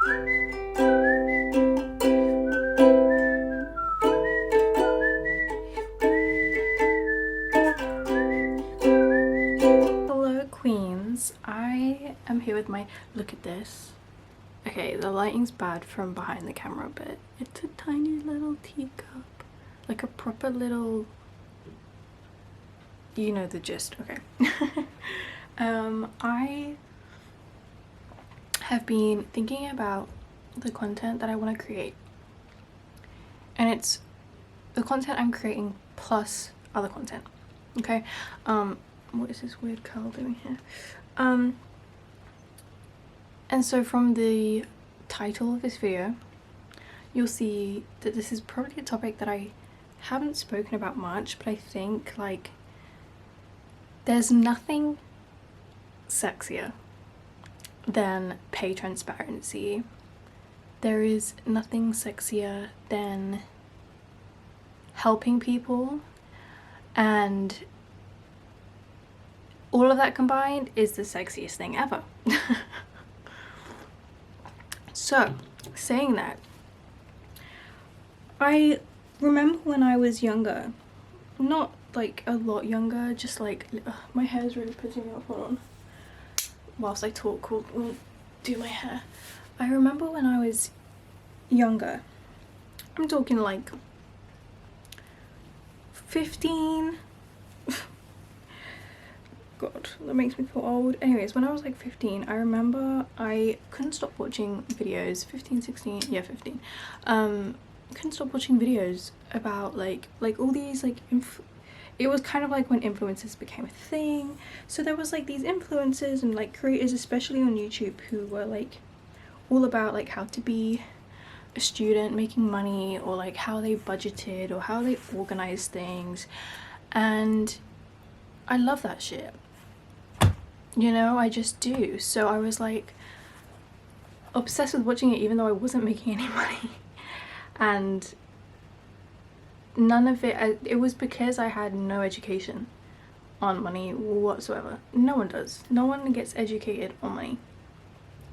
Hello queens, I am here with my, look at this. Okay, the lighting's bad from behind the camera, but it's a tiny little teacup, like a proper little, you know the gist. Okay. I have been thinking about the content that I want to create, and it's the content I'm creating plus other content. Okay, what is this weird curl doing here? And so from the title of this video, you'll see that this is probably a topic that I haven't spoken about much, but I think like there's nothing sexier than pay transparency. There is nothing sexier than helping people, and all of that combined is the sexiest thing ever. So, saying that, I remember when I was younger, not like a lot younger, just like, my hair is really pissing me off, hold on. Whilst I talk, we'll do my hair. I remember when I was younger, I'm talking like 15, God, that makes me feel old. Anyways, when I was like 15, I remember I couldn't stop watching videos, 15, 16, yeah 15, couldn't stop watching videos about like all these like it was kind of like when influencers became a thing. So there was like these influencers and like creators, especially on YouTube, who were like all about like how to be a student making money, or like how they budgeted or how they organized things, and I love that shit, you know, I just do. So I was like obsessed with watching it even though I wasn't making any money, and none of it was because I had no education on money whatsoever. No one does. No one gets educated on money,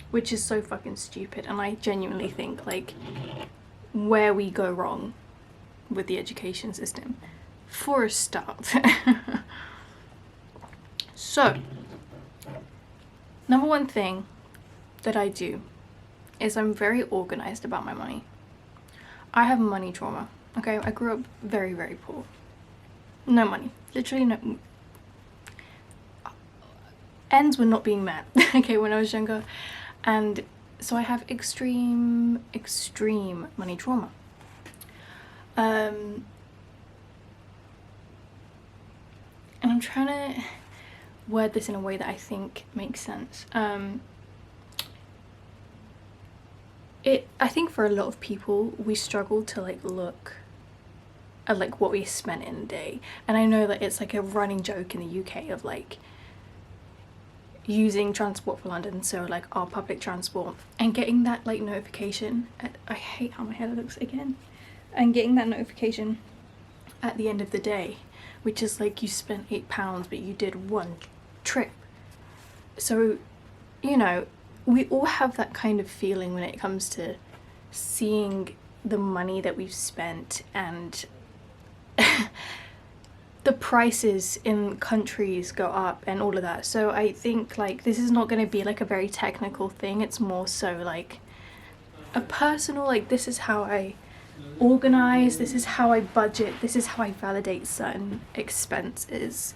which is so fucking stupid. And I genuinely think like where we go wrong with the education system for a start. So number one thing that I do is I'm very organized about my money. I have money trauma. Okay, I grew up very, very poor. No money. Literally no. Ends were not being met, okay, when I was younger. And so I have extreme money trauma. And I'm trying to word this in a way that I think makes sense. I think for a lot of people, we struggle to like look at like what we spent in a day. And I know that it's like a running joke in the UK of like using transport for London, so like our public transport, and getting that like notification I hate how my hair looks again, and getting that notification at the end of the day, which is like you spent £8 but you did one trip. So, you know, we all have that kind of feeling when it comes to seeing the money that we've spent and the prices in countries go up and all of that. So I think like this is not going to be like a very technical thing. It's more so like a personal, like this is how I organize, this is how I budget, this is how I validate certain expenses.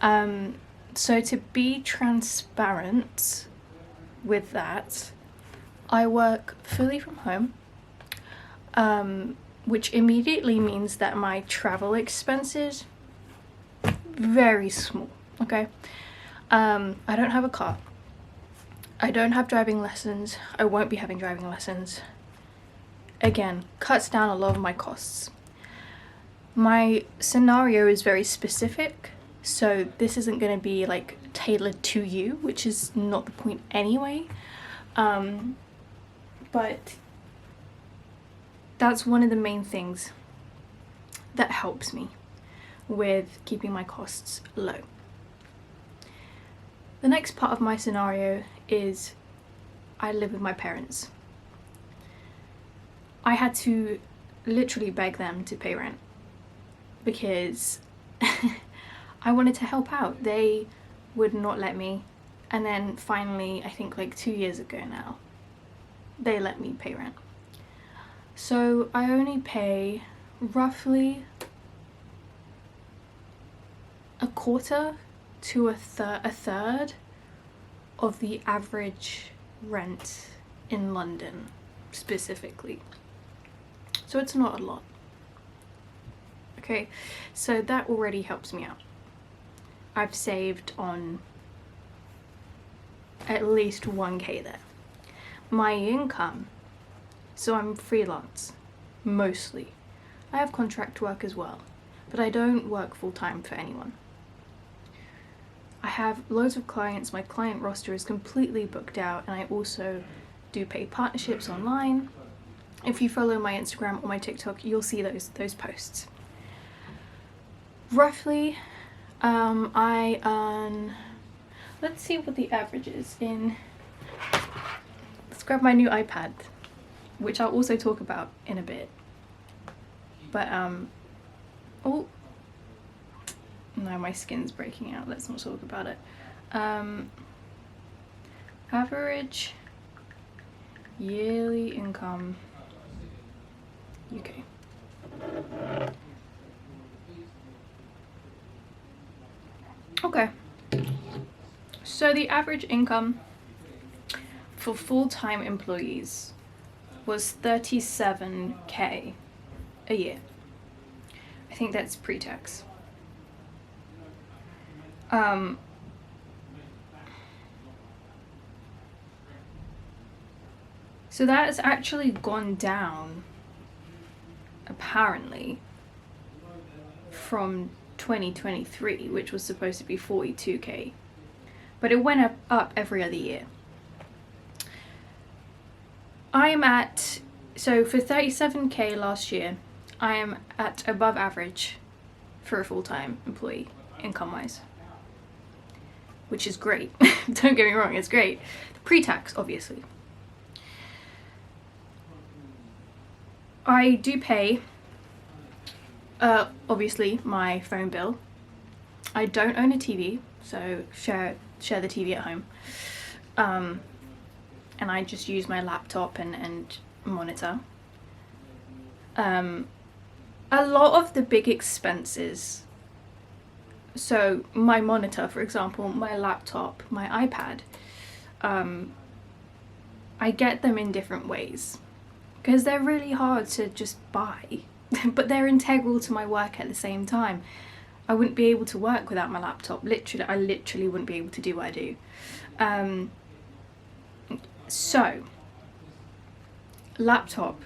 So to be transparent with that, I work fully from home, which immediately means that my travel expenses very small. Okay, I don't have a car, I don't have driving lessons, I won't be having driving lessons. Again, cuts down a lot of my costs. My scenario is very specific, so this isn't going to be like tailored to you, which is not the point anyway. But that's one of the main things that helps me with keeping my costs low. The next part of my scenario is I live with my parents. I had to literally beg them to pay rent because I wanted to help out. They would not let me, and then finally, I think like 2 years ago now, they let me pay rent. So I only pay roughly a quarter to a third of the average rent in London specifically. So it's not a lot. Okay, so that already helps me out. I've saved on at least 1k there. My income, so I'm freelance mostly. I have contract work as well, but I don't work full-time for anyone. I have loads of clients. My client roster is completely booked out, and I also do pay partnerships online. If you follow my Instagram or my TikTok, you'll see those posts. Roughly, I earn, let's see what the average is in, let's grab my new iPad, which I'll also talk about in a bit. But, oh, no, my skin's breaking out, let's not talk about it. Average yearly income, UK. Okay, so the average income for full-time employees was 37k a year. I think that's pre-tax. So that has actually gone down, apparently, from 2023, which was supposed to be 42k, but it went up every other year. I am at, so for 37k last year, I am at above average for a full-time employee, income-wise, which is great. Don't get me wrong, it's great. Pre-tax, obviously. I do pay, obviously, my phone bill. I don't own a TV, so share the TV at home. And I just use my laptop and monitor. A lot of the big expenses, so my monitor, for example, my laptop, my iPad, I get them in different ways because they're really hard to just buy, but they're integral to my work at the same time. I wouldn't be able to work without my laptop. I literally wouldn't be able to do what I do. So, laptop.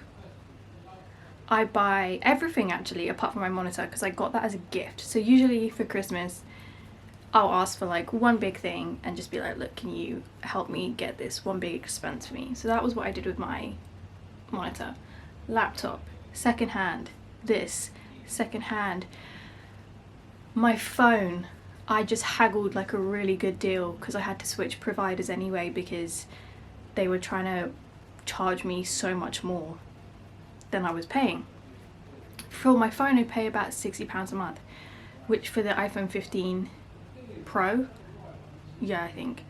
I buy everything actually apart from my monitor because I got that as a gift. So usually for Christmas, I'll ask for like one big thing and just be like, look, can you help me get this one big expense for me? So that was what I did with my monitor. Laptop, secondhand, this, secondhand. My phone, I just haggled like a really good deal because I had to switch providers anyway because they were trying to charge me so much more than I was paying. For my phone, I pay about £60 a month, which for the iPhone 15 Pro, yeah, I think.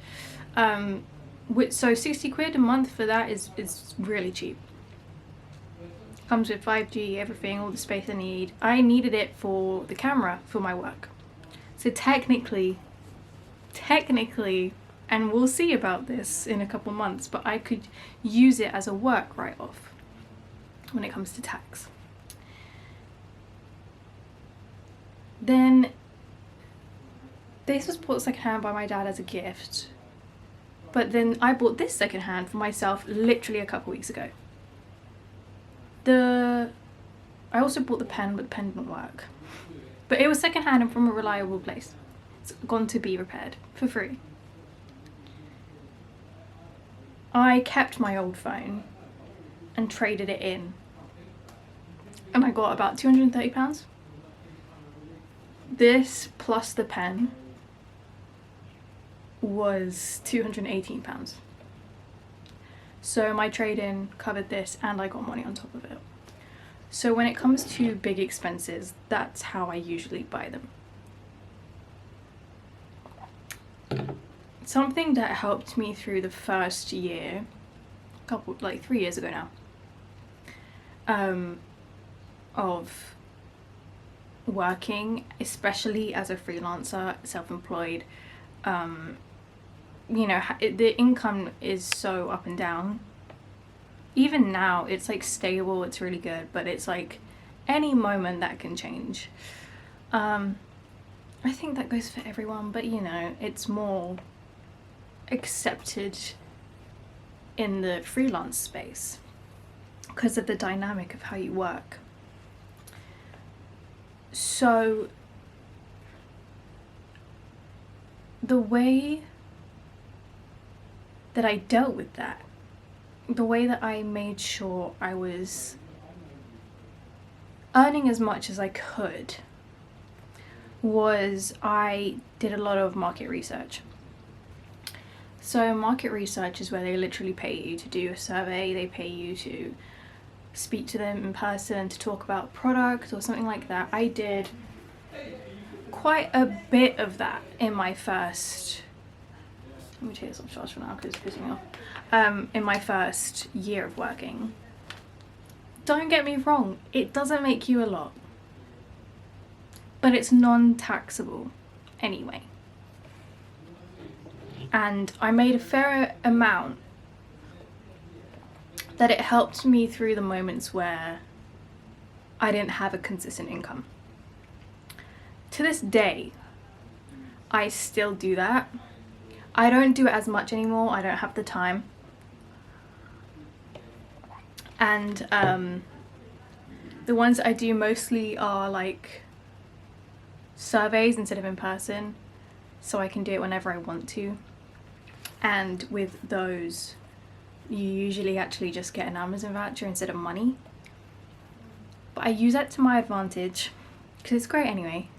So 60 quid a month for that is really cheap. Comes with 5G, everything, all the space I need. I needed it for the camera for my work. So technically, and we'll see about this in a couple months, but I could use it as a work write-off when it comes to tax. Then this was bought secondhand by my dad as a gift, but then I bought this secondhand for myself literally a couple weeks ago. I also bought the pen, but the pen didn't work. But it was secondhand and from a reliable place. It's gone to be repaired for free. I kept my old phone and traded it in, and I got about £230. This plus the pen was £218. So my trade-in covered this and I got money on top of it. So when it comes to big expenses, that's how I usually buy them. Something that helped me through the first year, like 3 years ago now, of working, especially as a freelancer, self-employed, you know, the income is so up and down. Even now, it's like stable, it's really good, but it's like any moment that can change. I think that goes for everyone, but you know, it's more accepted in the freelance space because of the dynamic of how you work. So the way that I dealt with that, the way that I made sure I was earning as much as I could, was I did a lot of market research. So market research is where they literally pay you to do a survey, they pay you to speak to them in person, to talk about product or something like that. I did quite a bit of that in my first, let me take this off charge for now because it's pissing me off, in my first year of working. Don't get me wrong, it doesn't make you a lot, but it's non-taxable anyway. And I made a fair amount that it helped me through the moments where I didn't have a consistent income. To this day, I still do that. I don't do it as much anymore, I don't have the time. And the ones that I do mostly are like surveys instead of in person, so I can do it whenever I want to. And with those, you usually actually just get an Amazon voucher instead of money. But I use that to my advantage because it's great anyway.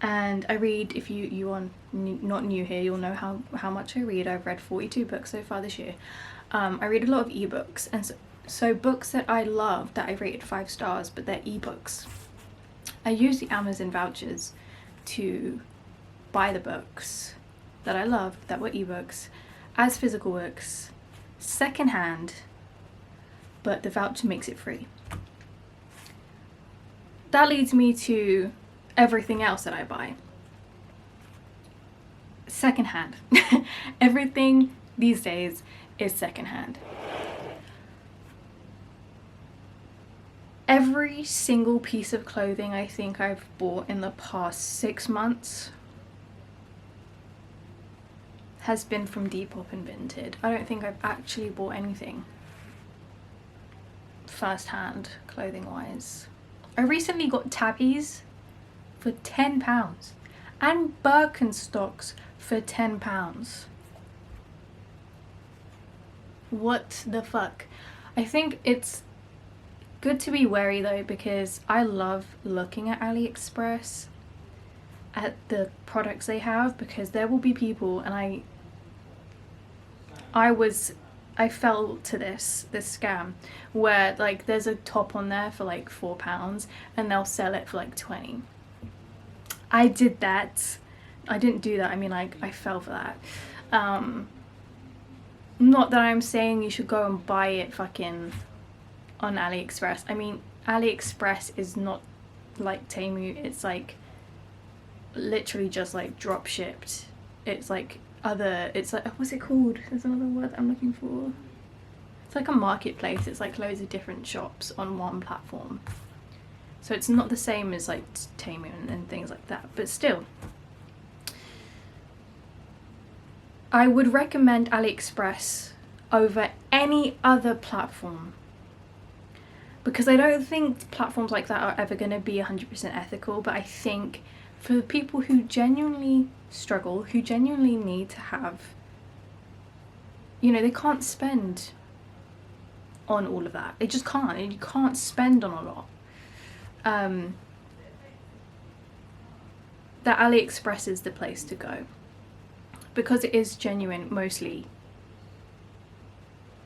And I read, if you are not new here, you'll know how much I read. I've read 42 books so far this year. I read a lot of ebooks, and so books that I love that I rated 5 stars, but they're ebooks. I use the Amazon vouchers to buy the books that I love that were ebooks as physical books, secondhand, but the voucher makes it free. That leads me to everything else that I buy. Secondhand. Everything these days is secondhand. Every single piece of clothing I think I've bought in the past 6 months has been from Depop and Vinted. I don't think I've actually bought anything first-hand clothing wise. I recently got tabbies for £10 and Birkenstocks for £10. What the fuck? I think it's good to be wary though, because I love looking at AliExpress at the products they have, because there will be people, and I fell to this scam where like there's a top on there for like £4 and they'll sell it for like 20. I did that. I didn't do that, I mean like I fell for that. Not that I'm saying you should go and buy it fucking on AliExpress. I mean, AliExpress is not like Temu, it's like literally just like drop shipped. It's like it's like, what's it called? There's another word I'm looking for. It's like a marketplace. It's like loads of different shops on one platform. So it's not the same as like Temu and things like that, but still. I would recommend AliExpress over any other platform, because I don't think platforms like that are ever going to be 100% ethical, but I think for the people who genuinely struggle, who genuinely need to have, you know, they can't spend on all of that. They just can't, and you can't spend on a lot. That AliExpress is the place to go, because it is genuine, mostly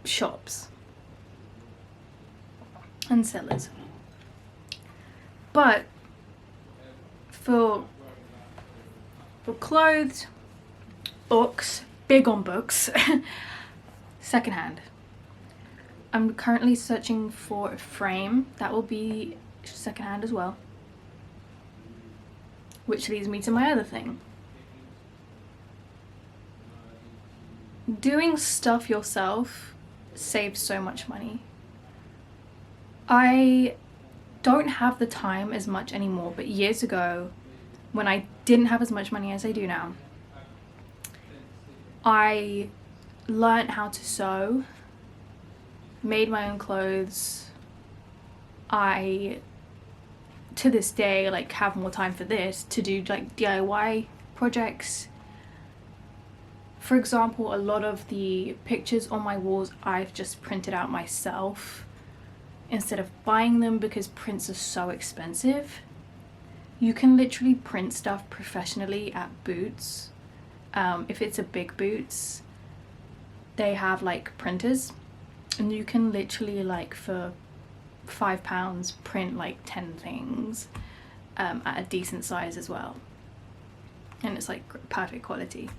shops and sellers. But for clothes, books, big on books, secondhand. I'm currently searching for a frame that will be secondhand as well. Which leads me to my other thing. Doing stuff yourself saves so much money. I don't have the time as much anymore, but years ago, when I didn't have as much money as I do now, I learned how to sew, made my own clothes. I, to this day, like, have more time for this, to do like DIY projects. For example, a lot of the pictures on my walls I've just printed out myself instead of buying them because prints are so expensive. You can literally print stuff professionally at Boots. If it's a big Boots, they have like printers, and you can literally, like, for £5 print like 10 things at a decent size as well, and it's like perfect quality.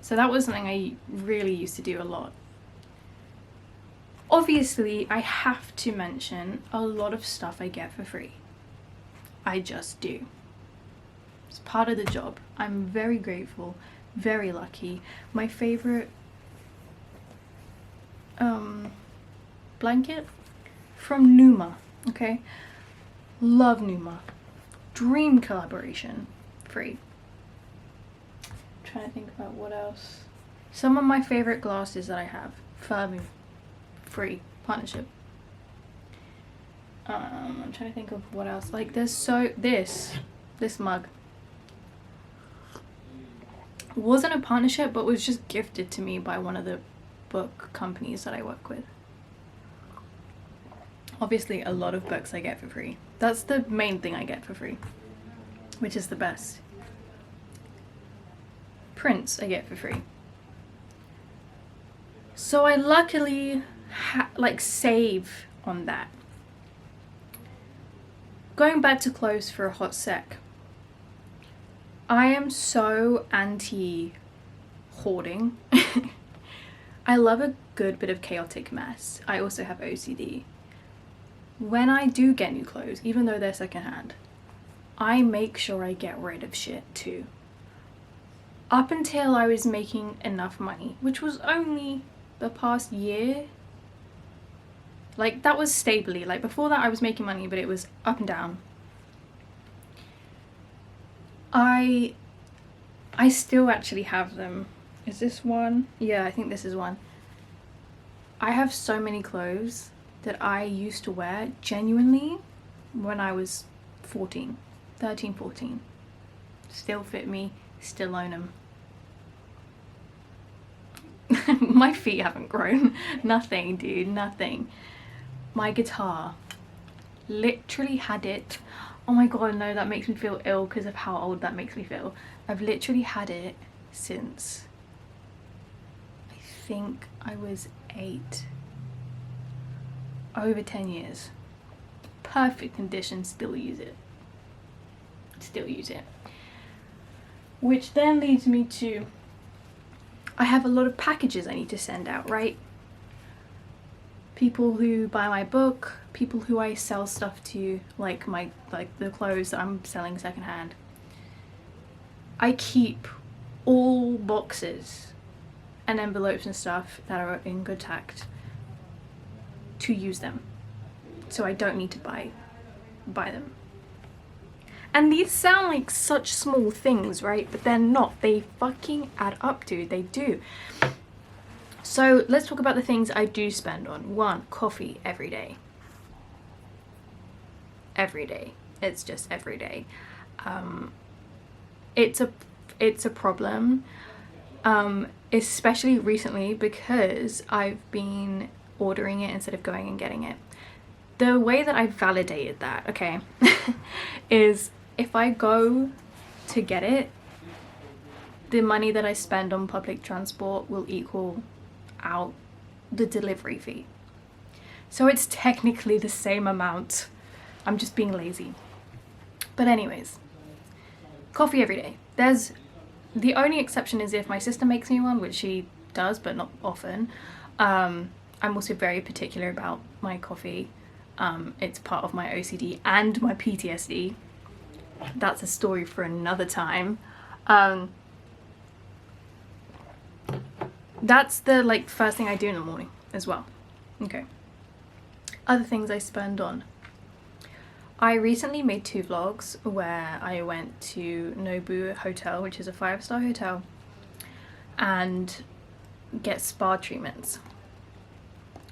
So that was something I really used to do a lot. Obviously, I have to mention a lot of stuff I get for free. I just do. It's part of the job. I'm very grateful, very lucky. My favorite blanket from Numa, okay? Love Numa. Dream collaboration. Free. Trying to think about what else. Some of my favorite glasses that I have. Furby. Free. Partnership. I'm trying to think of what else. Like, there's so... This mug wasn't a partnership, but was just gifted to me by one of the book companies that I work with. Obviously, a lot of books I get for free. That's the main thing I get for free, which is the best. Prints I get for free. So I luckily save on that. Going back to clothes for a hot sec. I am so anti hoarding. I love a good bit of chaotic mess. I also have OCD. When I do get new clothes, even though they're secondhand, I make sure I get rid of shit too. Up until I was making enough money, which was only the past year. Like, that was stably. Like, before that I was making money, but it was up and down. I still actually have them. Is this one? Yeah, I think this is one. I have so many clothes that I used to wear genuinely when I was 13, 14. Still fit me, still own them. My feet haven't grown. Nothing, dude, nothing. My guitar, literally had it. Oh my god, no, that makes me feel ill because of how old that makes me feel. I've literally had it since I think I was 8. Over 10 years. Perfect condition, still use it. Still use it. Which then leads me to, I have a lot of packages I need to send out, right? People who buy my book, people who I sell stuff to, like the clothes that I'm selling secondhand. I keep all boxes and envelopes and stuff that are in good tact to use them, so I don't need to buy them. And these sound like such small things, right? But they're not. They fucking add up, dude. They do. So let's talk about the things I do spend on. 1, coffee every day. Every day. It's just every day. It's a problem, especially recently because I've been ordering it instead of going and getting it. The way that I validated that, okay, is if I go to get it, the money that I spend on public transport will equal out the delivery fee. So it's technically the same amount I'm just being lazy. But anyways, coffee every day. There's the only exception is if my sister makes me one, which she does, but not often. I'm also very particular about my coffee. It's part of my OCD and my PTSD. That's a story for another time. That's the like first thing I do in the morning as well. Okay. Other things I spend on. I recently made 2 vlogs where I went to Nobu Hotel, which is a 5-star hotel, and get spa treatments.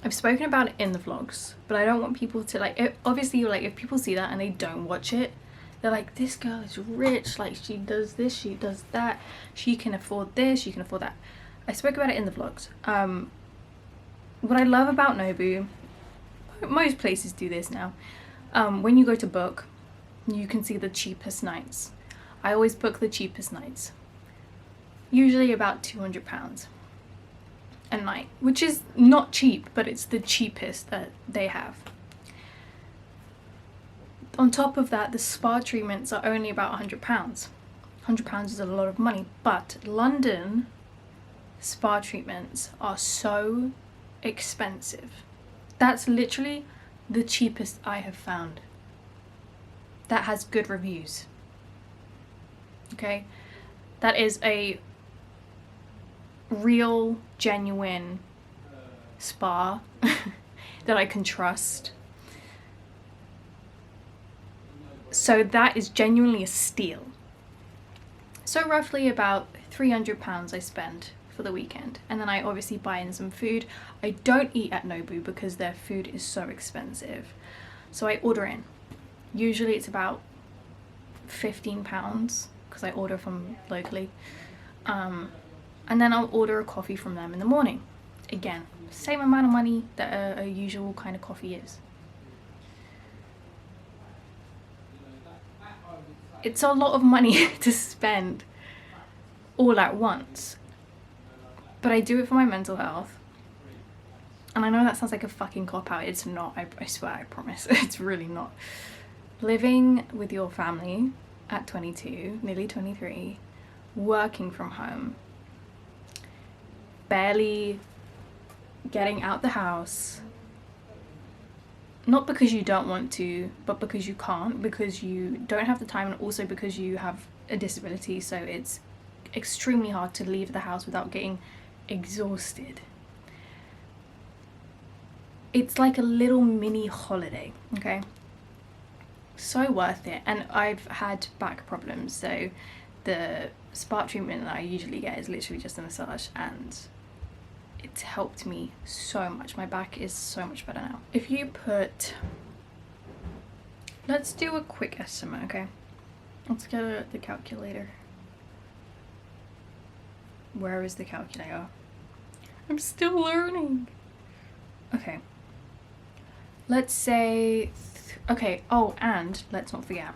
I've spoken about it in the vlogs, but I don't want people to like, obviously like if people see that and they don't watch it, they're like, this girl is rich, like she does this, she does that, she can afford this, she can afford that. I spoke about it in the vlogs. What I love about Nobu, most places do this now, when you go to book, you can see the cheapest nights. I always book the cheapest nights, usually about £200 a night, which is not cheap, but it's the cheapest that they have. On top of that, the spa treatments are only about £100. £100 is a lot of money, but London spa treatments are so expensive. That's literally the cheapest I have found that has good reviews. Okay, that is a real, genuine spa that I can trust. So that is genuinely a steal. So roughly about £300 I spend for the weekend, and then I obviously buy in some food. I don't eat at Nobu because their food is so expensive, so I order in. Usually it's about £15 because I order from locally, and then I'll order a coffee from them in the morning. Again, same amount of money that a usual kind of coffee is. It's a lot of money to spend all at once, but I do it for my mental health. And I know that sounds like a fucking cop-out. It's not, I swear, I promise. It's really not. Living with your family at 22, nearly 23, working from home, barely getting out the house, not because you don't want to, but because you can't, because you don't have the time, and also because you have a disability, so it's extremely hard to leave the house without getting exhausted. It's like a little mini holiday, okay? So worth it. And I've had back problems, so the spa treatment that I usually get is literally just a massage, and it's helped me so much. My back is so much better now. If you put, let's do a quick estimate, okay? Let's get the calculator. Where is the calculator? I'm still learning. Okay. Let's say, okay, oh, and let's not forget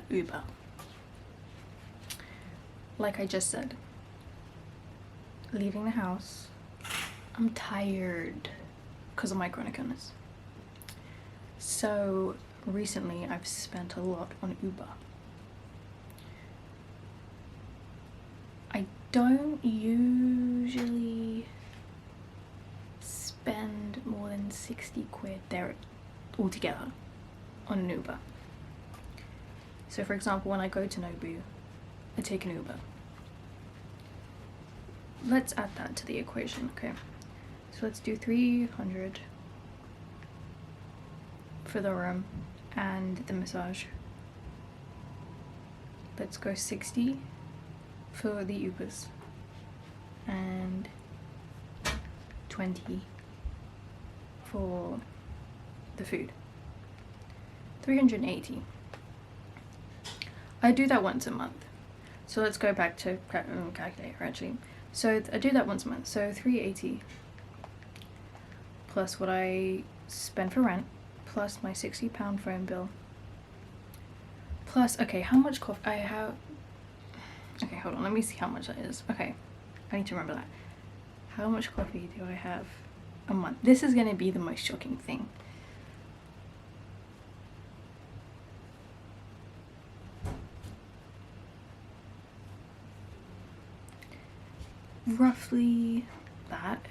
Uber. Like I just said, leaving the house, I'm tired because of my chronic illness. So recently I've spent a lot on Uber. I don't usually spend more than 60 quid there altogether on an Uber. So for example, when I go to Nobu, I take an Uber. Let's add that to the equation, okay? So let's do 300 for the room and the massage. Let's go 60 for the Ubers and 20 for the food. 380. I do that once a month. So let's go back to calculator actually. So I do that once a month. So 380 plus what I spend for rent, plus my £60 phone bill, plus, okay, how much coffee I have. Okay, hold on, let me see how much that is. Okay, I need to remember that. How much coffee do I have a month? This is gonna be the most shocking thing. roughly that.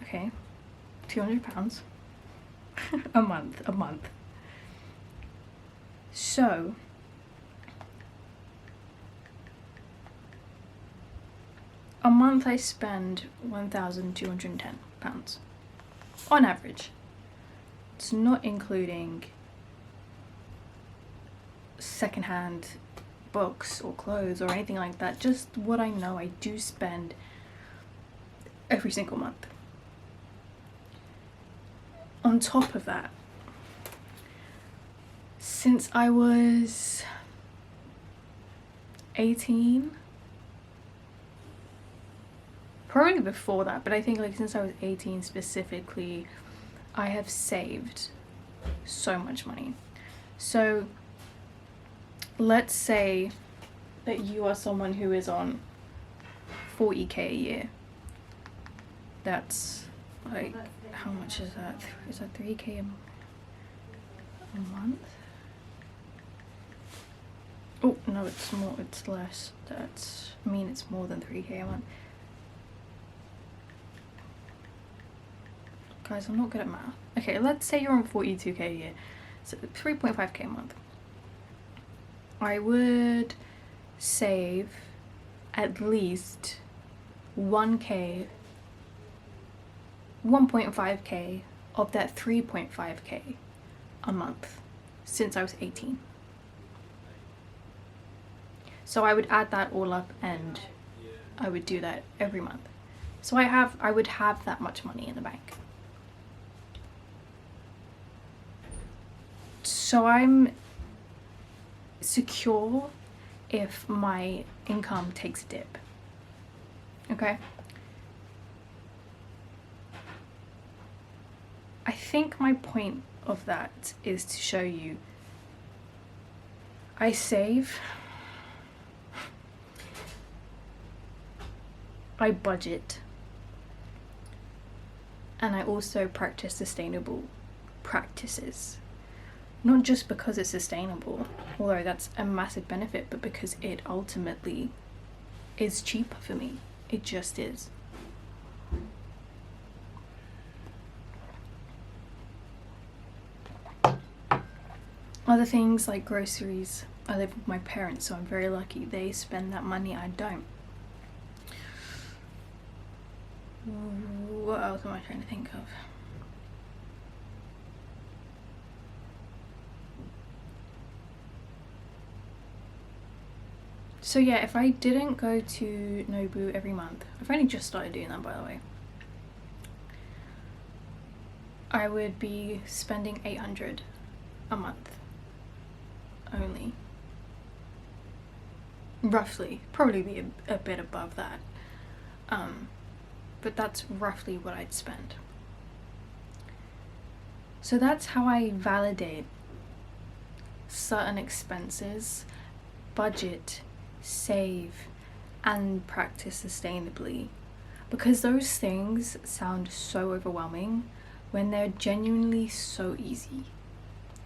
Okay, £200 a month. So a month I spend £1,210 on average. It's not including secondhand books or clothes or anything like that, just what I know I do spend every single month. On top of that, since I was 18, probably before that, but I think like since I was 18 specifically, I have saved so much money. So let's say that you are someone who is on 40k a year. That's like, how much is that? Is that 3k a month? Oh no, it's more, it's less. That's, I mean, it's more than 3k a month. Guys, I'm not good at math. Okay, let's say you're on 42k a year, so 3.5k a month. I would save at least 1k, 1.5k of that 3.5k a month since I was 18. So I would add that all up and I would do that every month. So I would have that much money in the bank. So I'm secure if my income takes a dip. Okay? I think my point of that is to show you I save, I budget, and I also practice sustainable practices. Not just because it's sustainable, although that's a massive benefit, but because it ultimately is cheaper for me. It just is. Other things like groceries. I live with my parents, so I'm very lucky. They spend that money, I don't. What else am I trying to think of? So yeah, if I didn't go to Nobu every month, I've only just started doing that by the way, I would be spending 800 a month only. Roughly, probably be a bit above that. But that's roughly what I'd spend. So that's how I validate certain expenses, budget, save, and practice sustainably, because those things sound so overwhelming when they're genuinely so easy.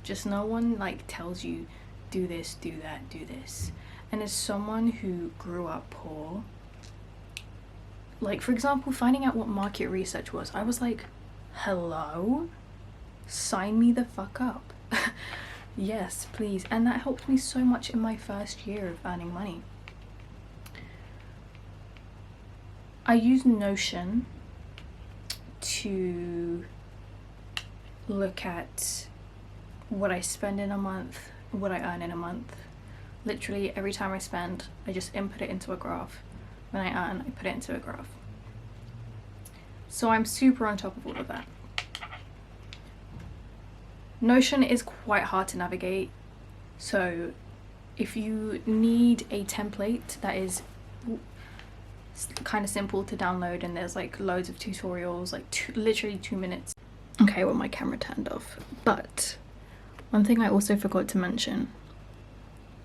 Just no one like tells you do this, do that, do this. And as someone who grew up poor, like for example, finding out what market research was, I was like, hello? Sign me the fuck up. Yes, please. And that helped me so much in my first year of earning money. I use Notion to look at what I spend in a month, what I earn in a month. Literally every time I spend, I just input it into a graph. When I earn, I put it into a graph. So I'm super on top of all of that. Notion is quite hard to navigate, so if you need a template that is kind of simple to download and there's like loads of tutorials, like literally 2 minutes. Okay, well my camera turned off. But one thing I also forgot to mention,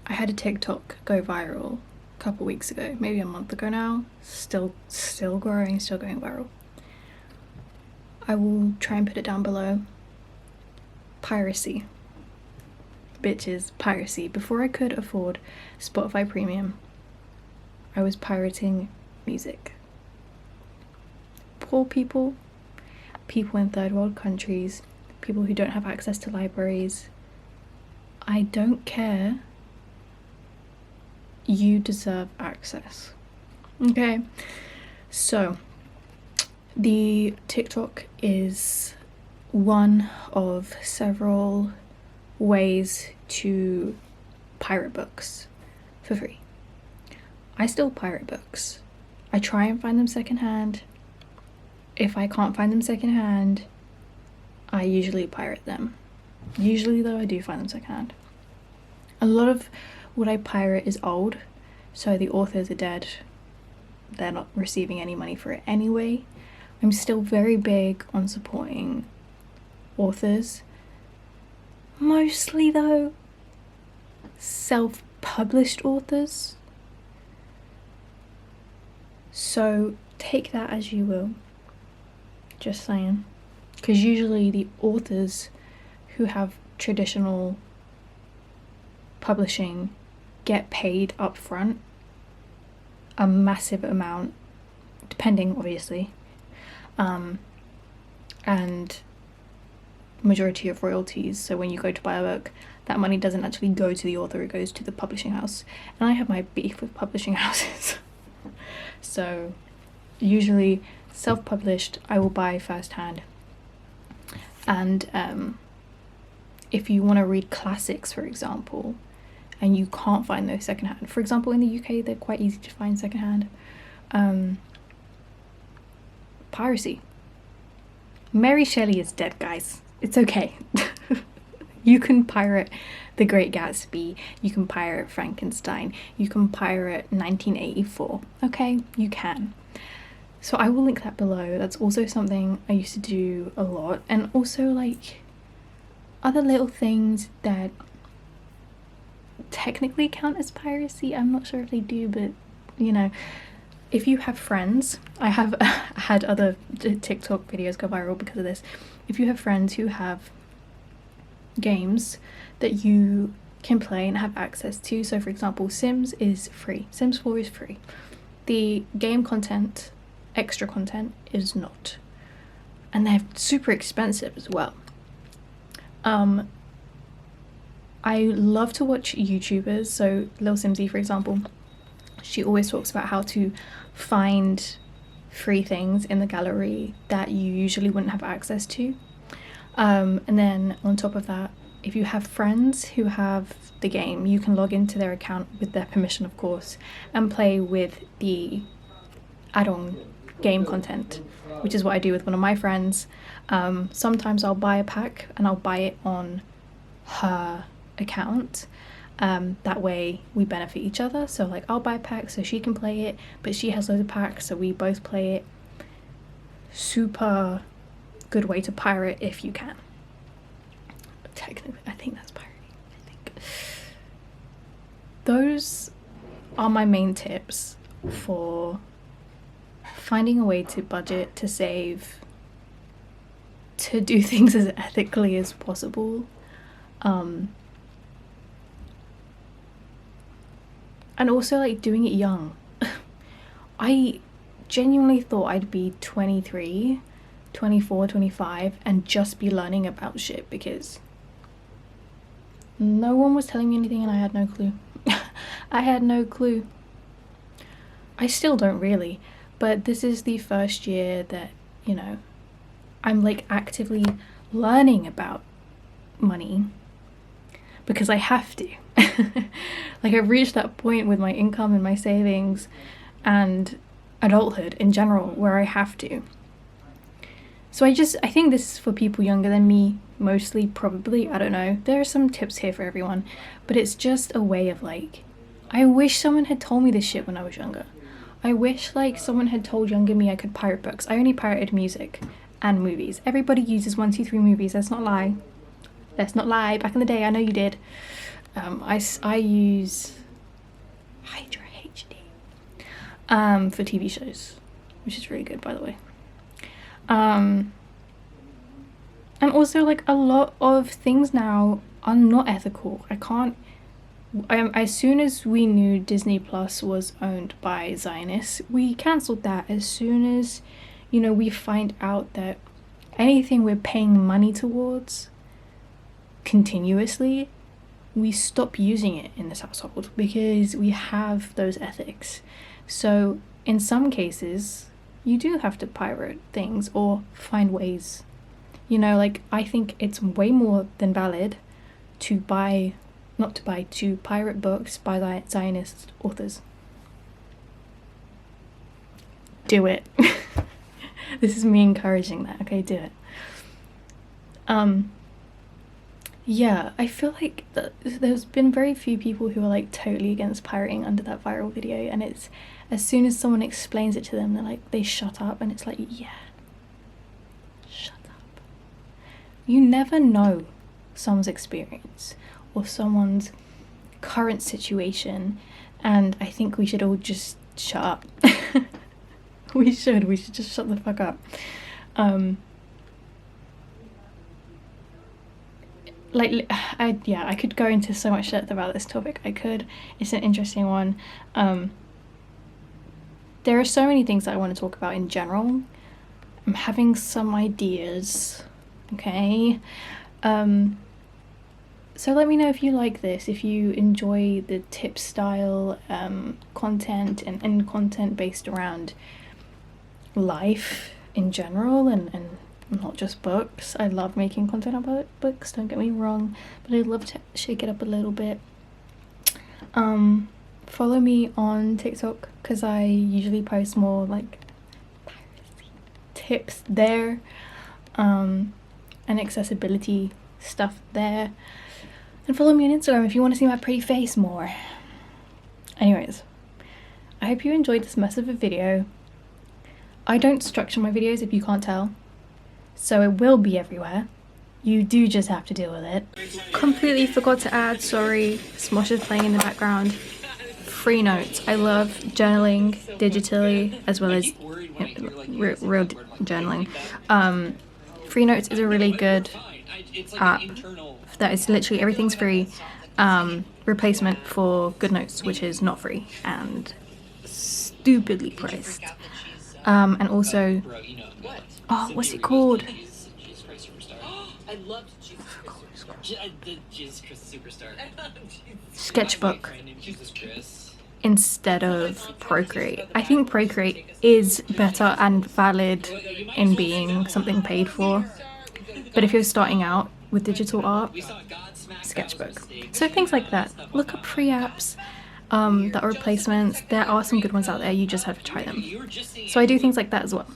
I had a TikTok go viral a couple weeks ago, maybe a month ago now. Still growing, still going viral. I will try and put it down below. Piracy. Bitches, piracy. Before I could afford Spotify Premium, I was pirating music. Poor people, people in third world countries, people who don't have access to libraries, I don't care. You deserve access. Okay, so the TikTok is one of several ways to pirate books for free. I still pirate books. I try and find them secondhand. If I can't find them secondhand, I usually pirate them. Usually though, I do find them secondhand. A lot of what I pirate is old, so the authors are dead. They're not receiving any money for it anyway. I'm still very big on supporting authors. Mostly though, self-published authors. So take that as you will. Just saying. Because usually the authors who have traditional publishing get paid up front a massive amount, depending obviously, and majority of royalties. So when you go to buy a book, that money doesn't actually go to the author, it goes to the publishing house. And I have my beef with publishing houses. So usually self-published, I will buy firsthand. And if you want to read classics, for example, and you can't find those secondhand, for example in the UK they're quite easy to find secondhand, piracy. Mary Shelley is dead, guys. It's okay. You can pirate The Great Gatsby, you can pirate Frankenstein, you can pirate 1984, okay? You can. So I will link that below. That's also something I used to do a lot, and also like other little things that technically count as piracy. I'm not sure if they do, but you know, if you have friends, I have had other TikTok videos go viral because of this. If you have friends who have games that you can play and have access to, so for example Sims is free, Sims 4 is free, the game content, extra content, is not, and they're super expensive as well. I love to watch YouTubers, so Lil Simsy for example, she always talks about how to find free things in the gallery that you usually wouldn't have access to. And then on top of that, if you have friends who have the game, you can log into their account with their permission, of course, and play with the add-on game content, which is what I do with one of my friends. Sometimes I'll buy a pack and I'll buy it on her account. That way we benefit each other. So like I'll buy a pack so she can play it, but she has loads of packs so we both play it. Super good way to pirate if you can. But technically I think that's pirating. I think those are my main tips for finding a way to budget, to save, to do things as ethically as possible. And also like doing it young. I genuinely thought I'd be 23, 24, 25 and just be learning about shit because no one was telling me anything and I had no clue. I had no clue. I still don't really, but this is the first year that, you know, I'm like actively learning about money because I have to. Like I've reached that point with my income and my savings and adulthood in general where I have to. So I think this is for people younger than me, mostly, probably, I don't know. There are some tips here for everyone, but it's just a way of like, I wish someone had told me this shit when I was younger. I wish like someone had told younger me I could pirate books. I only pirated music and movies. Everybody uses 123 movies, let's not lie. Let's not lie, back in the day I know you did. I use hydrahd for TV shows, which is really good by the way. And also like a lot of things now are not ethical. I can't as soon as we knew Disney Plus was owned by Zionists, we cancelled that. As soon as, you know, we find out that anything we're paying money towards continuously, we stop using it in this household because we have those ethics. So in some cases, you do have to pirate things or find ways. You know, like, I think it's way more than valid to to pirate books by Zionist authors. Do it. This is me encouraging that, okay? Do it. Yeah, I feel like there's been very few people who are like totally against pirating under that viral video, and it's as soon as someone explains it to them, they're like, they shut up, and it's like, yeah, shut up. You never know someone's experience or someone's current situation, and I think we should all just shut up. we should just shut the fuck up. I could go into so much depth about this topic. It's an interesting one. There are so many things that I want to talk about in general. I'm having some ideas, okay? So let me know if you like this, if you enjoy the tip style content and content based around life in general and not just books. I love making content about books, don't get me wrong, but I'd love to shake it up a little bit. Follow me on TikTok because I usually post more like piracy tips there, and accessibility stuff there. And follow me on Instagram if you want to see my pretty face more. Anyways, I hope you enjoyed this mess of a video. I don't structure my videos if you can't tell, so it will be everywhere. You do just have to deal with it. Completely forgot to add, sorry, Smosh is playing in the background. Freenotes. I love journaling digitally as well as real journaling. Freenotes is a really good app that is literally everything's free. Replacement for GoodNotes, which is not free and stupidly priced. And also, oh, what's it called? Sketchbook instead of Procreate. I think Procreate is better and valid in being something paid for, but if you're starting out with digital art, Sketchbook. So things like that. Look up free apps that are replacements. There are some good ones out there, you just have to try them. So I do things like that as well.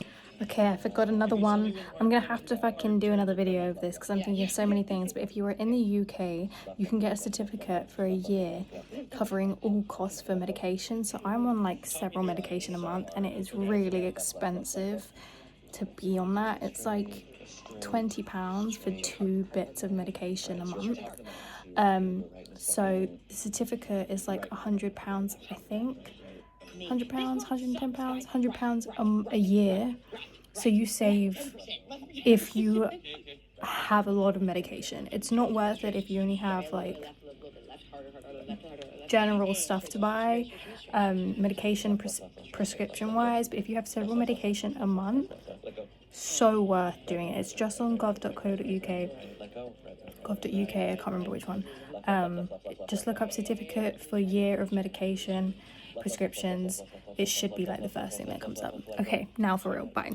Okay, I forgot another one. I'm gonna have to fucking do another video of this because I'm thinking of so many things, but if you are in the UK, you can get a certificate for a year covering all costs for medication. So I'm on like several medication a month and it is really expensive to be on that. It's like £20 for 2 bits of medication a month. So the certificate is like £100, I think. £100, £110, £100 a year. So you save if you have a lot of medication. It's not worth it if you only have like general stuff to buy, medication prescription wise, but if you have several medication a month, so worth doing it. It's just on gov.co.uk, I can't remember which one. Just look up certificate for year of medication prescriptions. It should be like the first thing that comes up. Okay, now for real, bye.